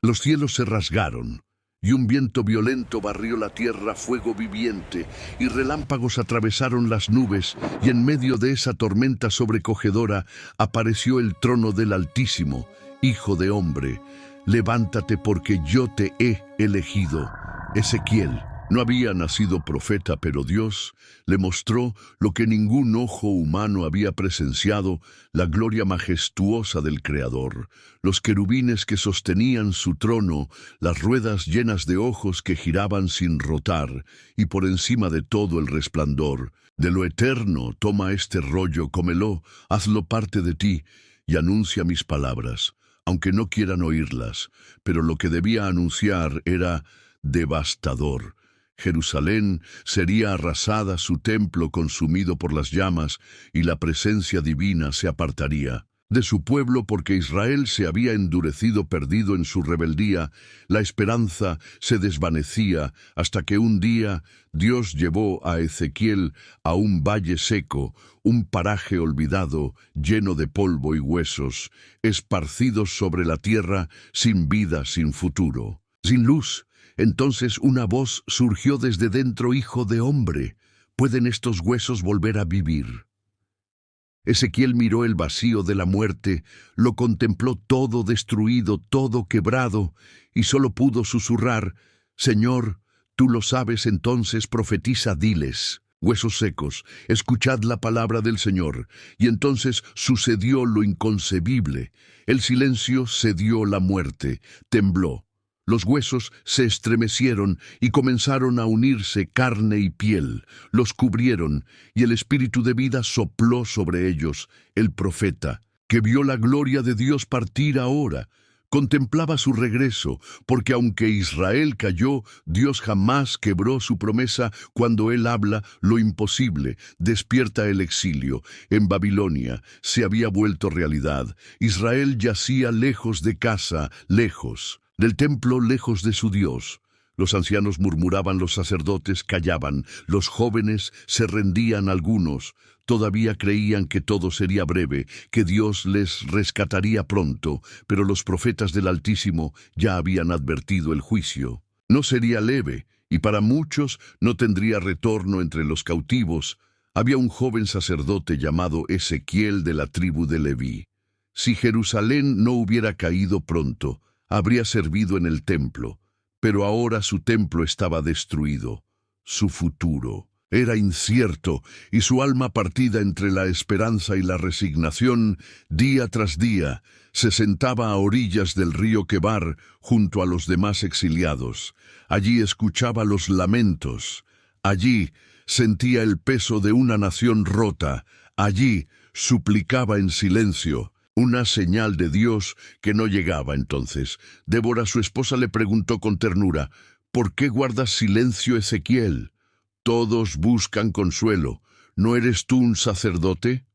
Los cielos se rasgaron, y un viento violento barrió la tierra, fuego viviente, y relámpagos atravesaron las nubes, y en medio de esa tormenta sobrecogedora apareció el trono del Altísimo. Hijo de hombre, levántate porque yo te he elegido. Ezequiel no había nacido profeta, pero Dios le mostró lo que ningún ojo humano había presenciado, la gloria majestuosa del Creador, los querubines que sostenían su trono, las ruedas llenas de ojos que giraban sin rotar, y por encima de todo el resplandor. De lo eterno, toma este rollo, cómelo, hazlo parte de ti, y anuncia mis palabras, aunque no quieran oírlas, pero lo que debía anunciar era devastador. Jerusalén sería arrasada, su templo consumido por las llamas, y la presencia divina se apartaría de su pueblo porque Israel se había endurecido, perdido en su rebeldía. La esperanza se desvanecía hasta que un día Dios llevó a Ezequiel a un valle seco, un paraje olvidado, lleno de polvo y huesos, esparcidos sobre la tierra, sin vida, sin futuro, sin luz. Entonces una voz surgió desde dentro: Hijo de hombre, ¿pueden estos huesos volver a vivir? Ezequiel miró el vacío de la muerte, lo contempló todo destruido, todo quebrado, y solo pudo susurrar: Señor, tú lo sabes. Entonces profetiza, diles: huesos secos, escuchad la palabra del Señor. Y entonces sucedió lo inconcebible. El silencio cedió, la muerte tembló. Los huesos se estremecieron y comenzaron a unirse, carne y piel. Los cubrieron, y el espíritu de vida sopló sobre ellos. El profeta, que vio la gloria de Dios partir ahora, contemplaba su regreso, porque aunque Israel cayó, Dios jamás quebró su promesa. Cuando Él habla, lo imposible despierta el exilio. En Babilonia se había vuelto realidad. Israel yacía lejos de casa, lejos del templo, lejos de su Dios. Los ancianos murmuraban, los sacerdotes callaban, los jóvenes se rendían. Algunos todavía creían que todo sería breve, que Dios les rescataría pronto, pero los profetas del Altísimo ya habían advertido: el juicio no sería leve, y para muchos no tendría retorno. Entre los cautivos había un joven sacerdote llamado Ezequiel, de la tribu de Leví. Si Jerusalén no hubiera caído pronto, habría servido en el templo, pero ahora su templo estaba destruido. Su futuro era incierto, y su alma, partida entre la esperanza y la resignación, día tras día, se sentaba a orillas del río Quebar, junto a los demás exiliados. Allí escuchaba los lamentos, allí sentía el peso de una nación rota, allí suplicaba en silencio. Una señal de Dios que no llegaba entonces. Débora, su esposa, le preguntó con ternura: ¿por qué guardas silencio, Ezequiel? Todos buscan consuelo. ¿No eres tú un sacerdote?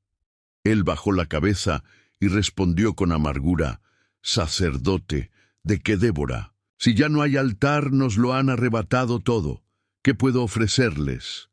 Él bajó la cabeza y respondió con amargura: ¿sacerdote de qué, Débora? Si ya no hay altar, nos lo han arrebatado todo. ¿Qué puedo ofrecerles?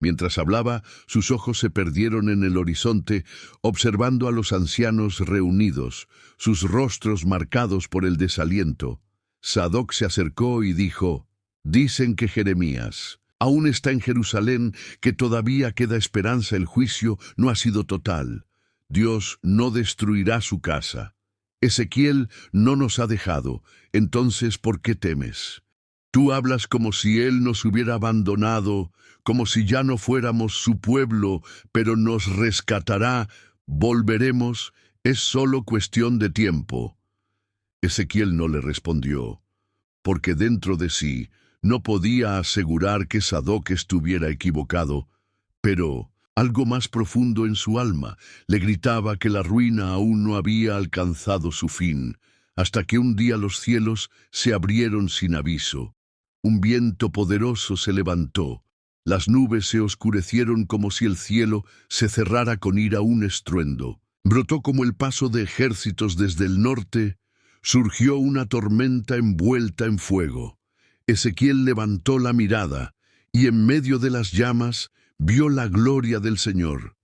Mientras hablaba, sus ojos se perdieron en el horizonte, observando a los ancianos reunidos, sus rostros marcados por el desaliento. Sadoc se acercó y dijo: dicen que Jeremías aún está en Jerusalén, que todavía queda esperanza. El juicio no ha sido total. Dios no destruirá su casa. Ezequiel no nos ha dejado. Entonces, ¿por qué temes? Tú hablas como si Él nos hubiera abandonado, como si ya no fuéramos su pueblo, pero nos rescatará, volveremos, es solo cuestión de tiempo. Ezequiel no le respondió, porque dentro de sí no podía asegurar que Sadoc estuviera equivocado, pero algo más profundo en su alma le gritaba que la ruina aún no había alcanzado su fin, hasta que un día los cielos se abrieron sin aviso. Un viento poderoso se levantó. Las nubes se oscurecieron como si el cielo se cerrara con ira. Un estruendo brotó como el paso de ejércitos desde el norte. Surgió una tormenta envuelta en fuego. Ezequiel levantó la mirada y en medio de las llamas vio la gloria del Señor.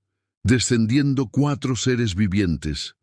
Descendiendo 4 seres vivientes,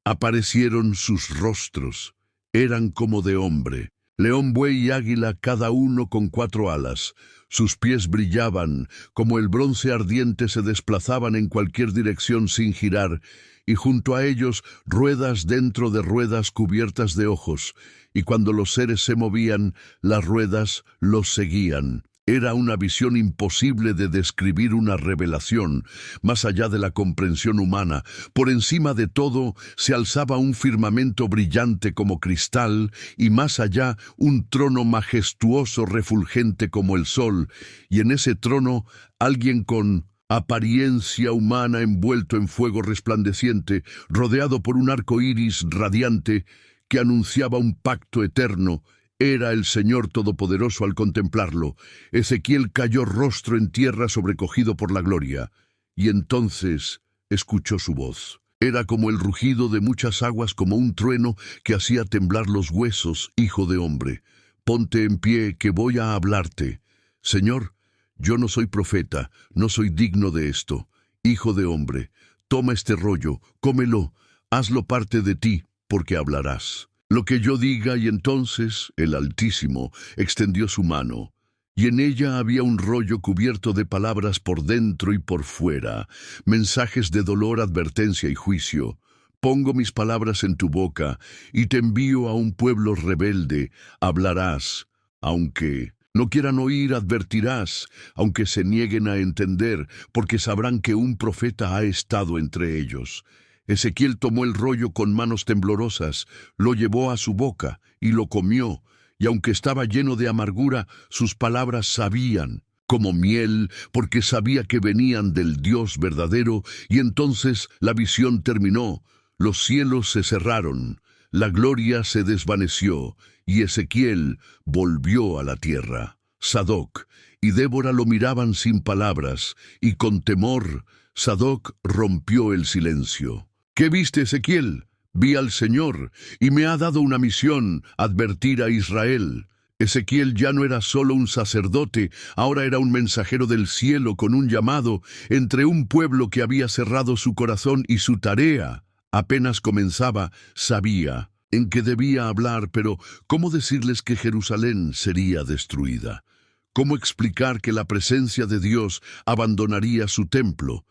aparecieron sus rostros. eran como de hombre. León, buey y águila, cada uno con 4 alas. Sus pies brillaban, como el bronce ardiente se desplazaban en cualquier dirección sin girar, y junto a ellos ruedas dentro de ruedas cubiertas de ojos, y cuando los seres se movían, las ruedas los seguían. Era una visión imposible de describir, una revelación, más allá de la comprensión humana. Por encima de todo se alzaba un firmamento brillante como cristal, y más allá un trono majestuoso refulgente como el sol, y en ese trono alguien con apariencia humana envuelto en fuego resplandeciente, rodeado por un arco iris radiante que anunciaba un pacto eterno. Era el Señor Todopoderoso al contemplarlo. Ezequiel cayó rostro en tierra sobrecogido por la gloria, y entonces escuchó su voz. Era como el rugido de muchas aguas, como un trueno que hacía temblar los huesos. Hijo de hombre, ponte en pie, que voy a hablarte. Señor, yo no soy profeta, no soy digno de esto. Hijo de hombre, toma este rollo, cómelo, hazlo parte de ti, porque hablarás lo que yo diga. Y entonces el Altísimo extendió su mano, y en ella había un rollo cubierto de palabras por dentro y por fuera, mensajes de dolor, advertencia y juicio. Pongo mis palabras en tu boca, y te envío a un pueblo rebelde. Hablarás, aunque no quieran oír, advertirás, aunque se nieguen a entender, porque sabrán que un profeta ha estado entre ellos. Ezequiel tomó el rollo con manos temblorosas, lo llevó a su boca y lo comió, y aunque estaba lleno de amargura, sus palabras sabían como miel, porque sabía que venían del Dios verdadero. Y entonces la visión terminó, los cielos se cerraron, la gloria se desvaneció, y Ezequiel volvió a la tierra. Sadoc y Débora lo miraban sin palabras, y con temor Sadoc rompió el silencio. ¿Qué viste, Ezequiel? Vi al Señor, y me ha dado una misión: advertir a Israel. Ezequiel ya no era solo un sacerdote, ahora era un mensajero del cielo con un llamado entre un pueblo que había cerrado su corazón, y su tarea apenas comenzaba. Sabía en qué debía hablar, pero ¿cómo decirles que Jerusalén sería destruida? ¿Cómo explicar que la presencia de Dios abandonaría su templo?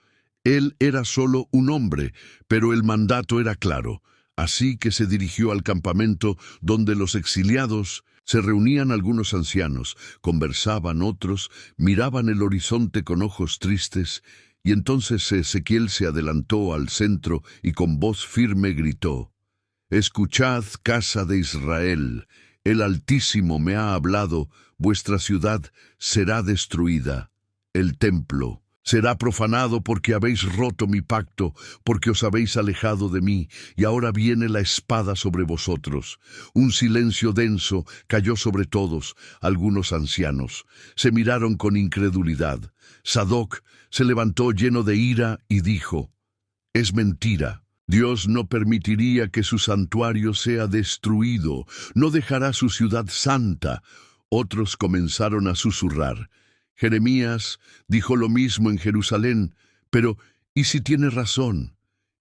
Él era solo un hombre, pero el mandato era claro. Así que se dirigió al campamento donde los exiliados se reunían. Algunos ancianos conversaban, otros miraban el horizonte con ojos tristes, y entonces Ezequiel se adelantó al centro y con voz firme gritó: «Escuchad, casa de Israel, el Altísimo me ha hablado, vuestra ciudad será destruida, el templo será profanado, porque habéis roto mi pacto, porque os habéis alejado de mí, y ahora viene la espada sobre vosotros». Un silencio denso cayó sobre todos. Algunos ancianos se miraron con incredulidad. Sadoc se levantó lleno de ira y dijo: «Es mentira. Dios no permitiría que su santuario sea destruido, no dejará su ciudad santa». Otros comenzaron a susurrar. Jeremías dijo lo mismo en Jerusalén, pero ¿y si tiene razón?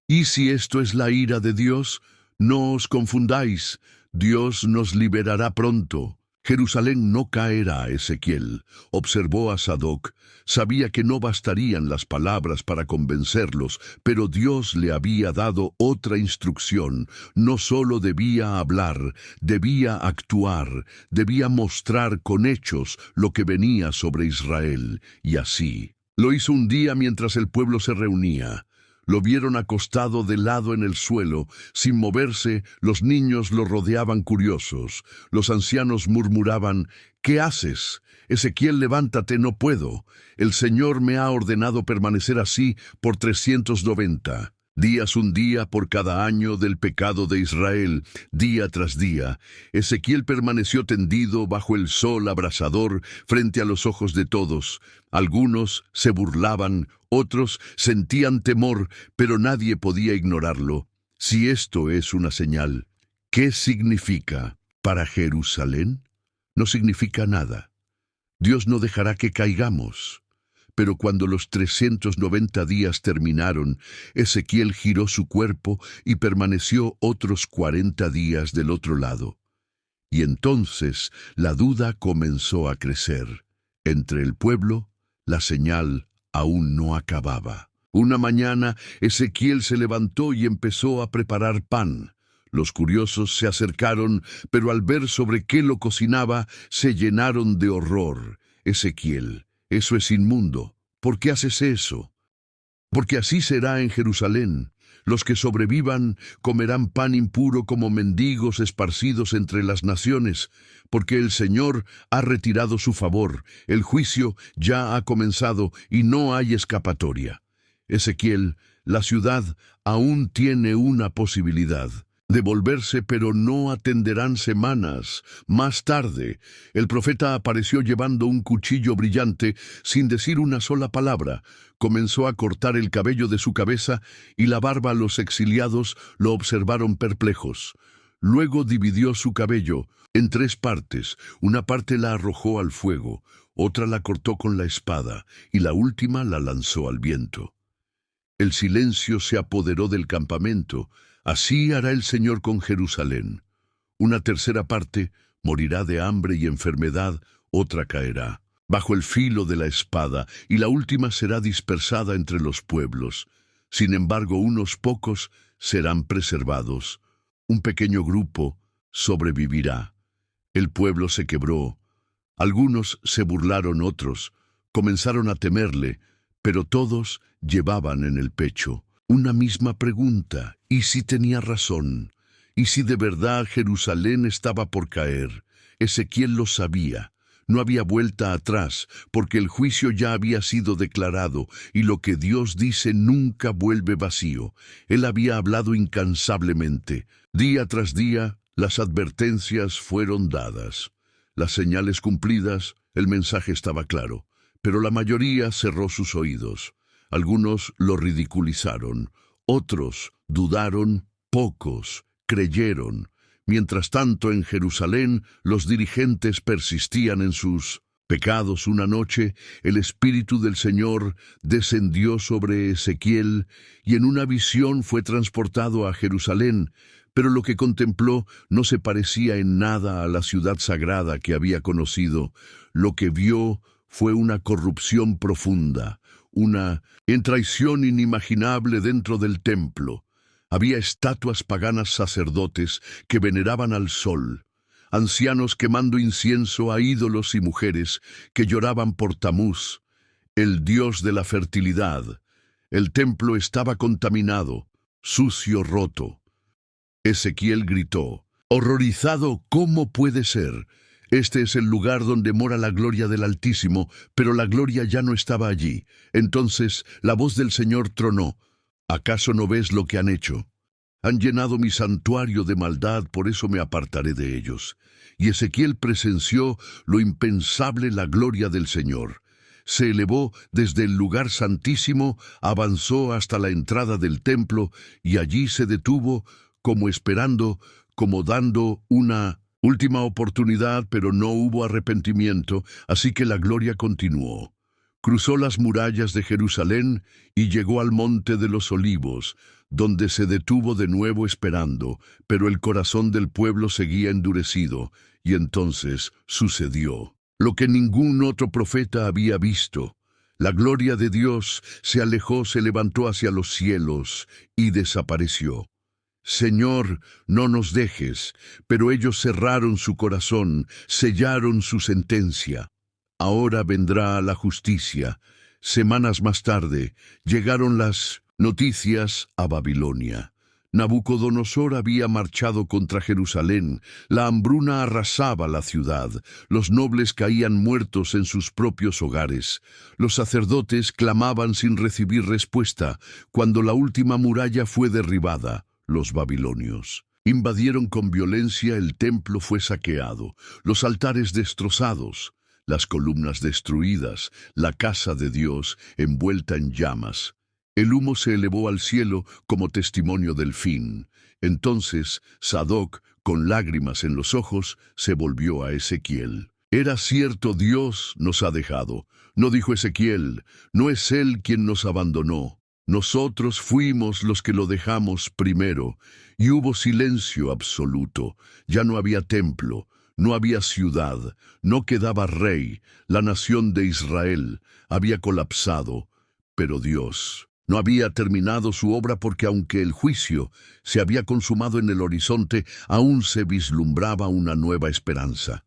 ¿Y si esto es la ira de Dios? No os confundáis, Dios nos liberará pronto. Jerusalén no caerá, Ezequiel, observó a Sadoc. Sabía que no bastarían las palabras para convencerlos, pero Dios le había dado otra instrucción. No solo debía hablar, debía actuar, debía mostrar con hechos lo que venía sobre Israel. Y así lo hizo un día mientras el pueblo se reunía. Lo vieron acostado de lado en el suelo, sin moverse. Los niños lo rodeaban curiosos. Los ancianos murmuraban: «¿Qué haces? Ezequiel, levántate, no puedo. El Señor me ha ordenado permanecer así por 390 días, un día por cada año del pecado de Israel». Día tras día, Ezequiel permaneció tendido bajo el sol abrasador frente a los ojos de todos. Algunos se burlaban, otros sentían temor, pero nadie podía ignorarlo. Si esto es una señal, ¿qué significa para Jerusalén? No significa nada. Dios no dejará que caigamos. Pero cuando los 390 días terminaron, Ezequiel giró su cuerpo y permaneció otros 40 días del otro lado. Y entonces la duda comenzó a crecer. Entre el pueblo, la señal aún no acababa. Una mañana, Ezequiel se levantó y empezó a preparar pan. Los curiosos se acercaron, pero al ver sobre qué lo cocinaba, se llenaron de horror. Ezequiel, eso es inmundo. ¿Por qué haces eso? Porque así será en Jerusalén. Los que sobrevivan comerán pan impuro como mendigos esparcidos entre las naciones, porque el Señor ha retirado su favor, el juicio ya ha comenzado y no hay escapatoria. Ezequiel, la ciudad aún tiene una posibilidad de volverse, pero no atenderán semanas. Más tarde, el profeta apareció llevando un cuchillo brillante sin decir una sola palabra. Comenzó a cortar el cabello de su cabeza y la barba. Los exiliados lo observaron perplejos. Luego dividió su cabello en 3 partes. Una parte la arrojó al fuego, otra la cortó con la espada y la última la lanzó al viento. El silencio se apoderó del campamento. Así hará el Señor con Jerusalén. Una tercera parte morirá de hambre y enfermedad, otra caerá bajo el filo de la espada, y la última será dispersada entre los pueblos. Sin embargo, unos pocos serán preservados. Un pequeño grupo sobrevivirá. El pueblo se quebró. Algunos se burlaron, otros comenzaron a temerle, pero todos llevaban en el pecho una misma pregunta: ¿y si tenía razón? ¿Y si de verdad Jerusalén estaba por caer? Ezequiel lo sabía. No había vuelta atrás, porque el juicio ya había sido declarado, y lo que Dios dice nunca vuelve vacío. Él había hablado incansablemente. Día tras día, las advertencias fueron dadas. Las señales cumplidas, el mensaje estaba claro, pero la mayoría cerró sus oídos. Algunos lo ridiculizaron, otros dudaron, pocos creyeron. Mientras tanto, en Jerusalén, los dirigentes persistían en sus pecados. Una noche, el Espíritu del Señor descendió sobre Ezequiel y en una visión fue transportado a Jerusalén, pero lo que contempló no se parecía en nada a la ciudad sagrada que había conocido. Lo que vio fue una corrupción profunda, una traición inimaginable dentro del templo. Había estatuas paganas, sacerdotes que veneraban al sol, ancianos quemando incienso a ídolos y mujeres que lloraban por Tamuz, el dios de la fertilidad. El templo estaba contaminado, sucio, roto. Ezequiel gritó, horrorizado: ¿cómo puede ser? Este es el lugar donde mora la gloria del Altísimo, pero la gloria ya no estaba allí. Entonces la voz del Señor tronó: ¿acaso no ves lo que han hecho? Han llenado mi santuario de maldad, por eso me apartaré de ellos. Y Ezequiel presenció lo impensable, la gloria del Señor. Se elevó desde el lugar santísimo, avanzó hasta la entrada del templo, y allí se detuvo, como esperando, como dando una última oportunidad, pero no hubo arrepentimiento, así que la gloria continuó. Cruzó las murallas de Jerusalén y llegó al Monte de los Olivos, donde se detuvo de nuevo esperando, pero el corazón del pueblo seguía endurecido, y entonces sucedió lo que ningún otro profeta había visto. La gloria de Dios se alejó, se levantó hacia los cielos y desapareció. Señor, no nos dejes, pero ellos cerraron su corazón, sellaron su sentencia. Ahora vendrá la justicia. Semanas más tarde, llegaron las noticias a Babilonia. Nabucodonosor había marchado contra Jerusalén. La hambruna arrasaba la ciudad. Los nobles caían muertos en sus propios hogares. Los sacerdotes clamaban sin recibir respuesta. Cuando la última muralla fue derribada, los babilonios invadieron con violencia. El templo fue saqueado, los altares destrozados, las columnas destruidas, la casa de Dios envuelta en llamas. El humo se elevó al cielo como testimonio del fin. Entonces Sadoc, con lágrimas en los ojos, se volvió a Ezequiel. Era cierto, Dios nos ha dejado. No dijo Ezequiel, no es Él quien nos abandonó. Nosotros fuimos los que lo dejamos primero, y hubo silencio absoluto. Ya no había templo, no había ciudad, no quedaba rey. La nación de Israel había colapsado, pero Dios no había terminado su obra, porque aunque el juicio se había consumado en el horizonte, aún se vislumbraba una nueva esperanza.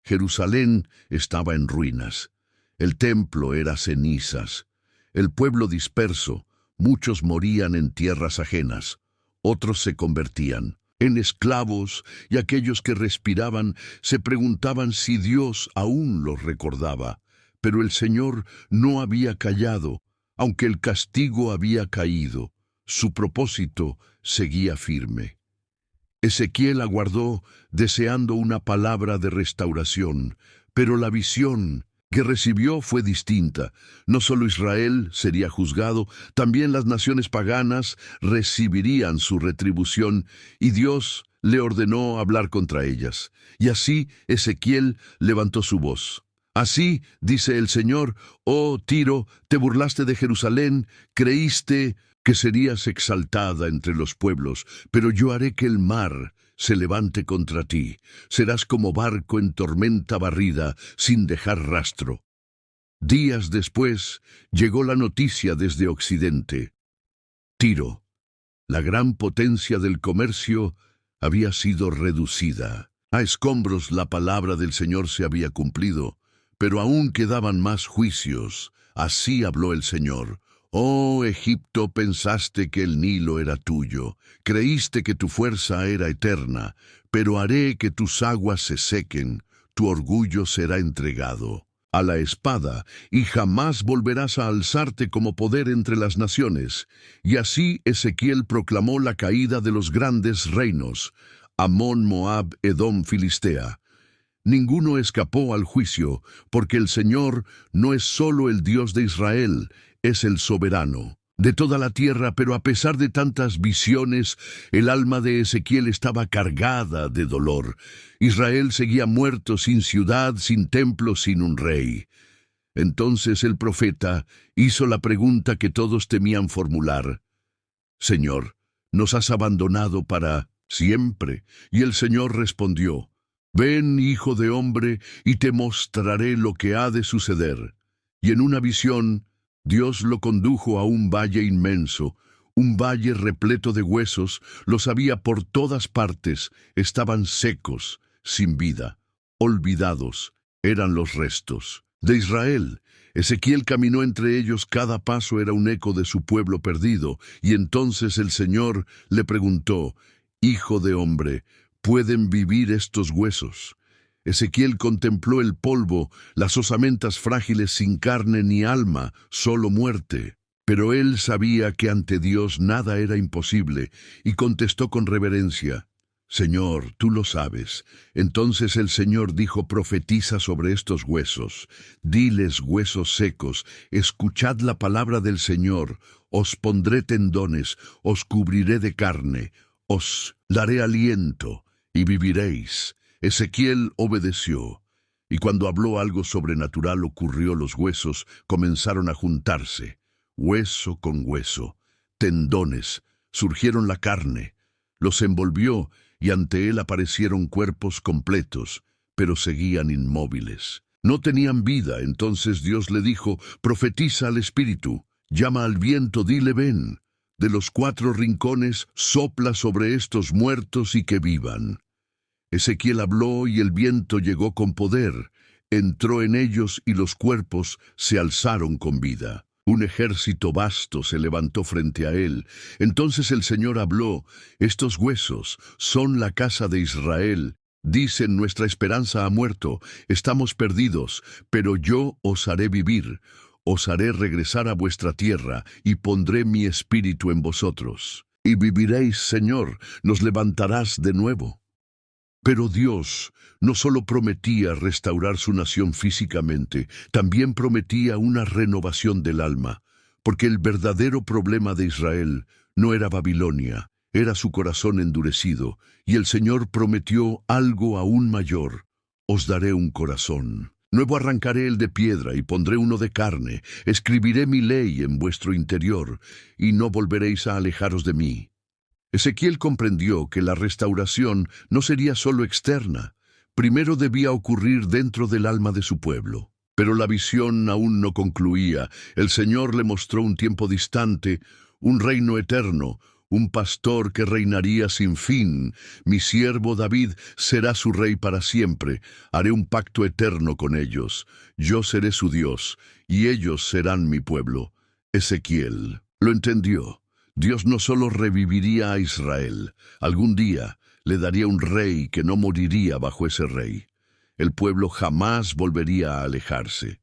Jerusalén estaba en ruinas, el templo era cenizas, el pueblo disperso, muchos morían en tierras ajenas, otros se convertían en esclavos, y aquellos que respiraban se preguntaban si Dios aún los recordaba. Pero el Señor no había callado, aunque el castigo había caído, su propósito seguía firme. Ezequiel aguardó, deseando una palabra de restauración, pero la visión que recibió fue distinta. No solo Israel sería juzgado, también las naciones paganas recibirían su retribución, y Dios le ordenó hablar contra ellas. Y así Ezequiel levantó su voz. Así dice el Señor: oh Tiro, te burlaste de Jerusalén, creíste que serías exaltada entre los pueblos, pero yo haré que el mar se levante contra ti. Serás como barco en tormenta barrida, sin dejar rastro. Días después llegó la noticia desde Occidente. Tiro, la gran potencia del comercio, había sido reducida. A escombros la palabra del Señor se había cumplido, pero aún quedaban más juicios. Así habló el Señor. Oh Egipto, pensaste que el Nilo era tuyo, creíste que tu fuerza era eterna, pero haré que tus aguas se sequen, tu orgullo será entregado a la espada, y jamás volverás a alzarte como poder entre las naciones. Y así Ezequiel proclamó la caída de los grandes reinos, Amón, Moab, Edom, Filistea. Ninguno escapó al juicio, porque el Señor no es solo el Dios de Israel, es el soberano de toda la tierra. Pero a pesar de tantas visiones, el alma de Ezequiel estaba cargada de dolor. Israel seguía muerto, sin ciudad, sin templo, sin un rey. Entonces el profeta hizo la pregunta que todos temían formular: Señor, ¿nos has abandonado para siempre? Y el Señor respondió: ven, hijo de hombre, y te mostraré lo que ha de suceder. Y en una visión, Dios lo condujo a un valle inmenso, un valle repleto de huesos. Los había por todas partes, estaban secos, sin vida, olvidados, eran los restos de Israel. Ezequiel caminó entre ellos, cada paso era un eco de su pueblo perdido, y entonces el Señor le preguntó: hijo de hombre, ¿pueden vivir estos huesos? Ezequiel contempló el polvo, las osamentas frágiles sin carne ni alma, solo muerte. Pero él sabía que ante Dios nada era imposible, y contestó con reverencia: Señor, tú lo sabes. Entonces el Señor dijo: profetiza sobre estos huesos. Diles, huesos secos, escuchad la palabra del Señor. Os pondré tendones, os cubriré de carne, os daré aliento, y viviréis. Ezequiel obedeció, y cuando habló algo sobrenatural ocurrió. Los huesos comenzaron a juntarse, hueso con hueso, tendones, surgieron la carne, los envolvió, y ante él aparecieron cuerpos completos, pero seguían inmóviles. No tenían vida. Entonces Dios le dijo: profetiza al espíritu, llama al viento, dile ven. De los 4 rincones sopla sobre estos muertos y que vivan. Ezequiel habló y el viento llegó con poder, entró en ellos y los cuerpos se alzaron con vida. Un ejército vasto se levantó frente a él. Entonces el Señor habló: estos huesos son la casa de Israel. Dicen: nuestra esperanza ha muerto, estamos perdidos, pero yo os haré vivir. Os haré regresar a vuestra tierra, y pondré mi espíritu en vosotros. Y viviréis, Señor, nos levantarás de nuevo. Pero Dios no solo prometía restaurar su nación físicamente, también prometía una renovación del alma, porque el verdadero problema de Israel no era Babilonia, era su corazón endurecido, y el Señor prometió algo aún mayor: os daré un corazón. Nuevo arrancaré el de piedra y pondré uno de carne. Escribiré mi ley en vuestro interior, y no volveréis a alejaros de mí. Ezequiel comprendió que la restauración no sería solo externa. Primero debía ocurrir dentro del alma de su pueblo. Pero la visión aún no concluía. El Señor le mostró un tiempo distante, un reino eterno, un pastor que reinaría sin fin. Mi siervo David será su rey para siempre. Haré un pacto eterno con ellos. Yo seré su Dios, y ellos serán mi pueblo. Ezequiel lo entendió. Dios no solo reviviría a Israel, algún día le daría un rey que no moriría bajo ese rey. El pueblo jamás volvería a alejarse.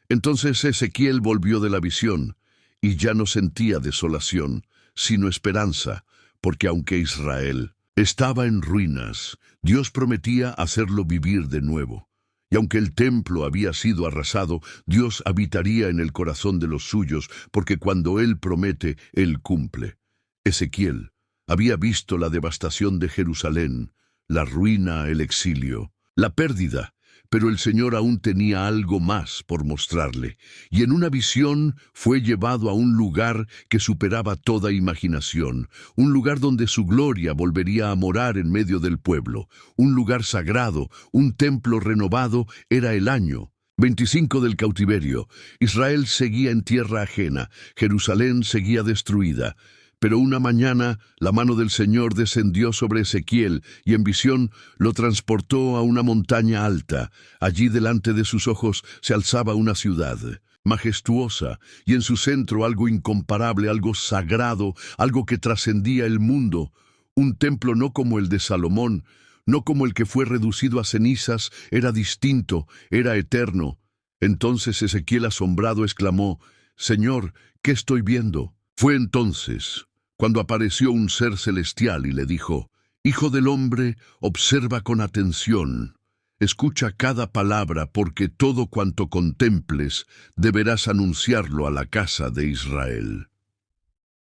Entonces Ezequiel volvió de la visión, y ya no sentía desolación, sino esperanza, porque aunque Israel estaba en ruinas, Dios prometía hacerlo vivir de nuevo. Y aunque el templo había sido arrasado, Dios habitaría en el corazón de los suyos, porque cuando Él promete, Él cumple. Ezequiel había visto la devastación de Jerusalén, la ruina, el exilio, la pérdida, pero el Señor aún tenía algo más por mostrarle, y en una visión fue llevado a un lugar que superaba toda imaginación, un lugar donde su gloria volvería a morar en medio del pueblo, un lugar sagrado, un templo renovado. Era el año 25 del cautiverio. Israel seguía en tierra ajena, Jerusalén seguía destruida. Pero una mañana la mano del Señor descendió sobre Ezequiel y en visión lo transportó a una montaña alta. Allí delante de sus ojos se alzaba una ciudad majestuosa, y en su centro algo incomparable, algo sagrado, algo que trascendía el mundo. Un templo no como el de Salomón, no como el que fue reducido a cenizas, era distinto, era eterno. Entonces Ezequiel asombrado exclamó: «Señor, ¿qué estoy viendo?». Fue entonces cuando apareció un ser celestial y le dijo: «Hijo del hombre, observa con atención. Escucha cada palabra, porque todo cuanto contemples deberás anunciarlo a la casa de Israel».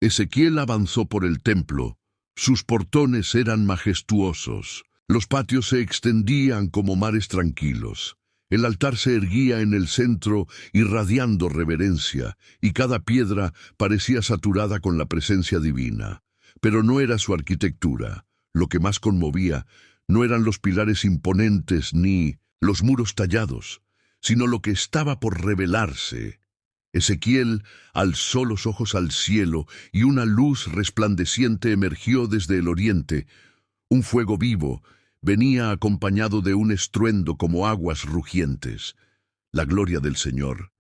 Ezequiel avanzó por el templo. Sus portones eran majestuosos. Los patios se extendían como mares tranquilos. El altar se erguía en el centro, irradiando reverencia, y cada piedra parecía saturada con la presencia divina. Pero no era su arquitectura. Lo que más conmovía no eran los pilares imponentes ni los muros tallados, sino lo que estaba por revelarse. Ezequiel alzó los ojos al cielo, y una luz resplandeciente emergió desde el oriente. Un fuego vivo venía acompañado de un estruendo como aguas rugientes. La gloria del Señor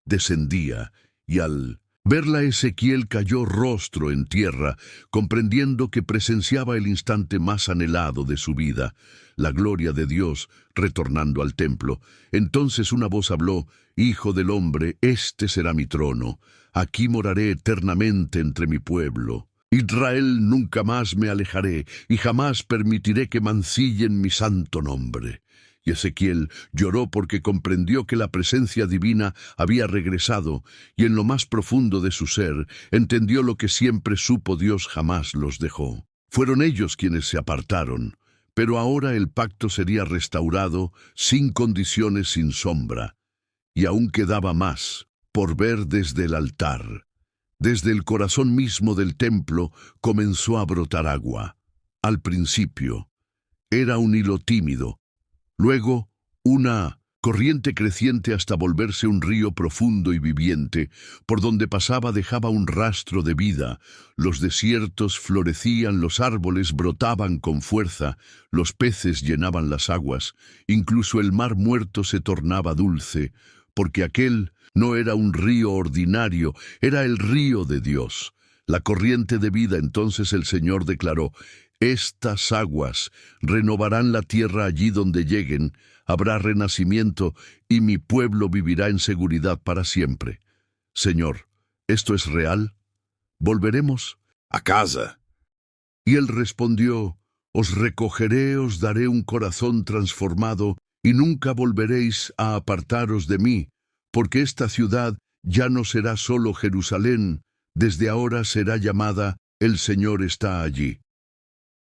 descendía, y al verla Ezequiel cayó rostro en tierra, comprendiendo que presenciaba el instante más anhelado de su vida, la gloria de Dios retornando al templo. Entonces una voz habló: «Hijo del hombre, este será mi trono. Aquí moraré eternamente entre mi pueblo. Israel, nunca más me alejaré, y jamás permitiré que mancillen mi santo nombre». Y Ezequiel lloró porque comprendió que la presencia divina había regresado, y en lo más profundo de su ser entendió lo que siempre supo: Dios jamás los dejó. Fueron ellos quienes se apartaron, pero ahora el pacto sería restaurado, sin condiciones, sin sombra. Y aún quedaba más por ver desde el altar. Desde el corazón mismo del templo comenzó a brotar agua. Al principio era un hilo tímido, luego una corriente creciente hasta volverse un río profundo y viviente. Por donde pasaba dejaba un rastro de vida. Los desiertos florecían, los árboles brotaban con fuerza, los peces llenaban las aguas, incluso el mar muerto se tornaba dulce, porque aquel no era un río ordinario, era el río de Dios, la corriente de vida. Entonces el Señor declaró: «Estas aguas renovarán la tierra allí donde lleguen, habrá renacimiento, y mi pueblo vivirá en seguridad para siempre». Señor, ¿esto es real? ¿Volveremos a casa? Y él respondió: «Os recogeré, os daré un corazón transformado, y nunca volveréis a apartaros de mí, porque esta ciudad ya no será solo Jerusalén, desde ahora será llamada El Señor está allí».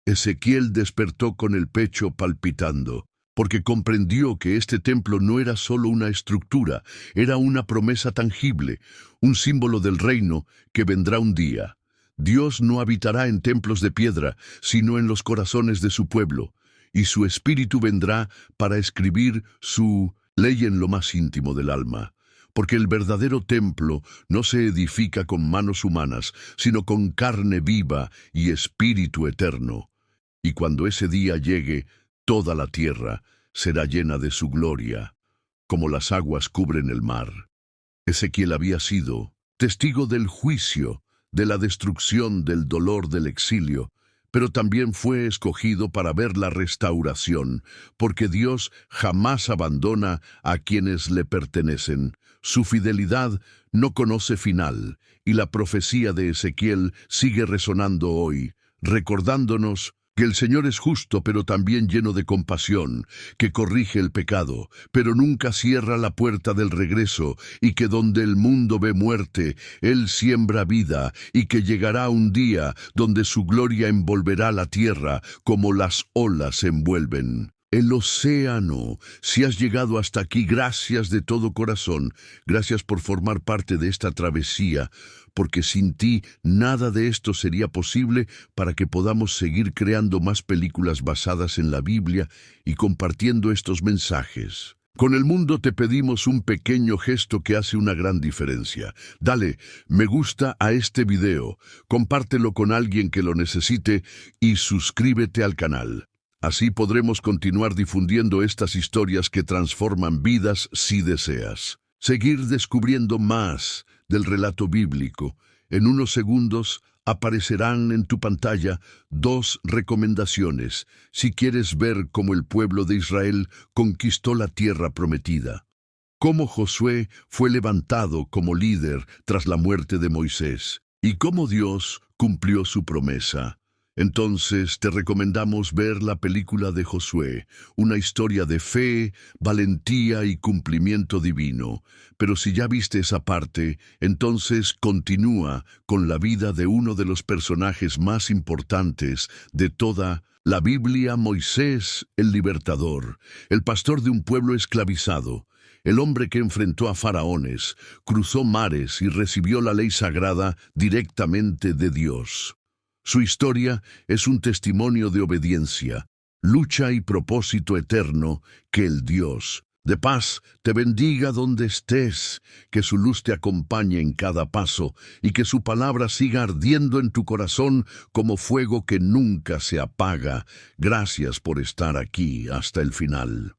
Ezequiel despertó con el pecho palpitando. porque comprendió que este templo no era solo una estructura, era una promesa tangible, un símbolo del reino que vendrá un día. Dios no habitará en templos de piedra, sino en los corazones de su pueblo, y su Espíritu vendrá para escribir su ley en lo más íntimo del alma. Porque el verdadero templo no se edifica con manos humanas, sino con carne viva y espíritu eterno. Y cuando ese día llegue, toda la tierra será llena de su gloria, como las aguas cubren el mar. Ezequiel había sido testigo del juicio, de la destrucción, del dolor del exilio, pero también fue escogido para ver la restauración, porque Dios jamás abandona a quienes le pertenecen. Su fidelidad no conoce final, y la profecía de Ezequiel sigue resonando hoy, recordándonos que el Señor es justo, pero también lleno de compasión, que corrige el pecado, pero nunca cierra la puerta del regreso, y que donde el mundo ve muerte, Él siembra vida, y que llegará un día donde su gloria envolverá la tierra como las olas envuelven el océano. Si has llegado hasta aquí, gracias de todo corazón. Gracias por formar parte de esta travesía, porque sin ti nada de esto sería posible para que podamos seguir creando más películas basadas en la Biblia y compartiendo estos mensajes. Con el mundo te pedimos un pequeño gesto que hace una gran diferencia. Dale me gusta a este video, compártelo con alguien que lo necesite y suscríbete al canal. Así podremos continuar difundiendo estas historias que transforman vidas si deseas. Seguir descubriendo más del relato bíblico. En unos segundos aparecerán en tu pantalla 2 recomendaciones si quieres ver cómo el pueblo de Israel conquistó la tierra prometida. Cómo Josué fue levantado como líder tras la muerte de Moisés y cómo Dios cumplió su promesa. Entonces te recomendamos ver la película de Josué, una historia de fe, valentía y cumplimiento divino. Pero si ya viste esa parte, entonces continúa con la vida de uno de los personajes más importantes de toda la Biblia, Moisés, el libertador, el pastor de un pueblo esclavizado. El hombre que enfrentó a faraones, cruzó mares y recibió la ley sagrada directamente de Dios. Su historia es un testimonio de obediencia, lucha y propósito eterno. Que el Dios de paz te bendiga donde estés, que su luz te acompañe en cada paso y que su palabra siga ardiendo en tu corazón como fuego que nunca se apaga. Gracias por estar aquí hasta el final.